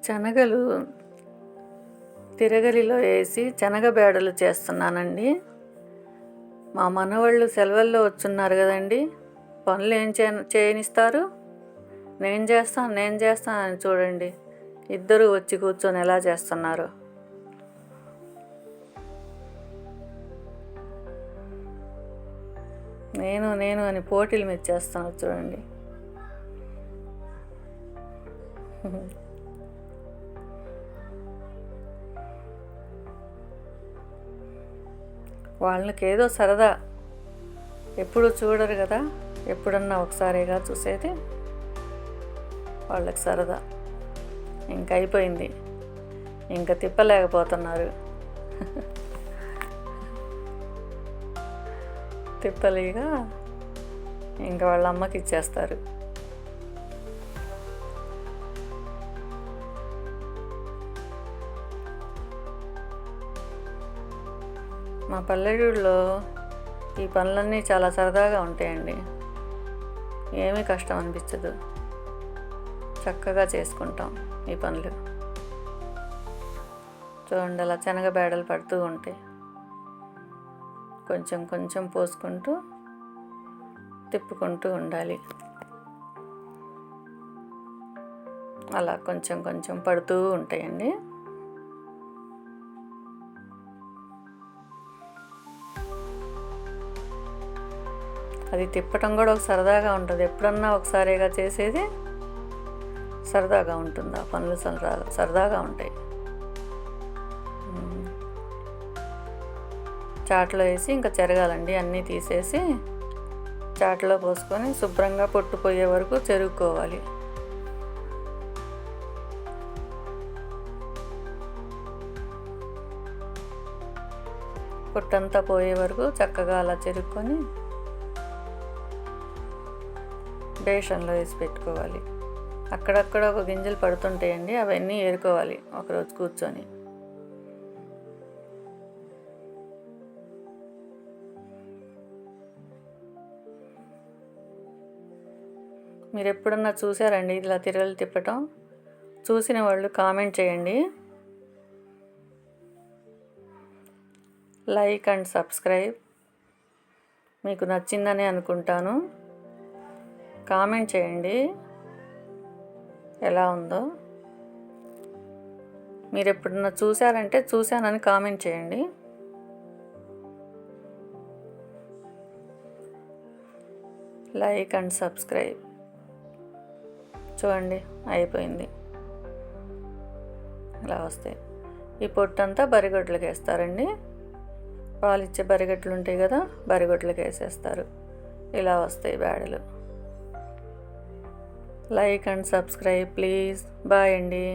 శనగలు తిరగలిలో వేసి శనగ బేడలు చేస్తున్నానండి. మా మనవాళ్ళు సెలవుల్లో వచ్చున్నారు కదండి, పనులు ఏం చేయనిస్తారు. నేను చేస్తాను అని చూడండి, ఇద్దరు వచ్చి కూర్చొని ఎలా చేస్తున్నారు. నేను అని పోటీలు మీద చేస్తాను చూడండి. వాళ్ళకి ఏదో సరదా, ఎప్పుడు చూడరు కదా, ఎప్పుడన్నా ఒకసారిగా చూసేది. వాళ్ళకి సరదా ఇంక అయిపోయింది, ఇంక తిప్పలేకపోతున్నారు. తిప్పలేగా ఇంక వాళ్ళ అమ్మకి ఇచ్చేస్తారు. మా పల్లెటూరులో ఈ పనులన్నీ చాలా సరదాగా ఉంటాయండి. ఏమీ కష్టం అనిపించదు, చక్కగా చేసుకుంటాం ఈ పనులు. చూడండి అలా శనగ బేడలు పడుతూ ఉంటాయి. కొంచెం కొంచెం పోసుకుంటూ తిప్పుకుంటూ ఉండాలి. అలా కొంచెం కొంచెం పడుతూ ఉంటాయండి. అది తిప్పటం కూడా ఒక సరదాగా ఉంటుంది. ఎప్పుడన్నా ఒకసారిగా చేసేది సరదాగా ఉంటుంది. ఆ పనులు సరదాగా ఉంటాయి. చాట్లో వేసి ఇంకా చెరగాలండి. అన్నీ తీసేసి చాట్లో పోసుకొని శుభ్రంగా పొట్టుపోయే వరకు చెరుక్కోవాలి. పొట్టంతా పోయే వరకు చక్కగా అలా చెరుక్కొని బేషన్లో వేసి పెట్టుకోవాలి. అక్కడక్కడ ఒక గింజలు పడుతుంటాయండి, అవన్నీ ఏరుకోవాలి ఒకరోజు కూర్చొని. మీరు ఎప్పుడన్నా చూసారండి ఇలా తిరగలు తిప్పటం? చూసిన వాళ్ళు కామెంట్ చేయండి. Like and subscribe. మీకు నచ్చిందని అనుకుంటాను. కామెంట్ చేయండి ఎలా ఉందో. మీరు ఎప్పుడన్నా చూసారంటే చూశానని కామెంట్ చేయండి. Like and subscribe. చూడండి అయిపోయింది. ఇలా వస్తాయి. ఈ పొట్టంతా బరిగొడ్లకు వేస్తారండి. పాలిచ్చే బరిగొడ్లు ఉంటాయి కదా, బరిగొడ్లకు వేసేస్తారు. ఇలా వస్తాయి బేడలు. Like and subscribe please. Bye అండి.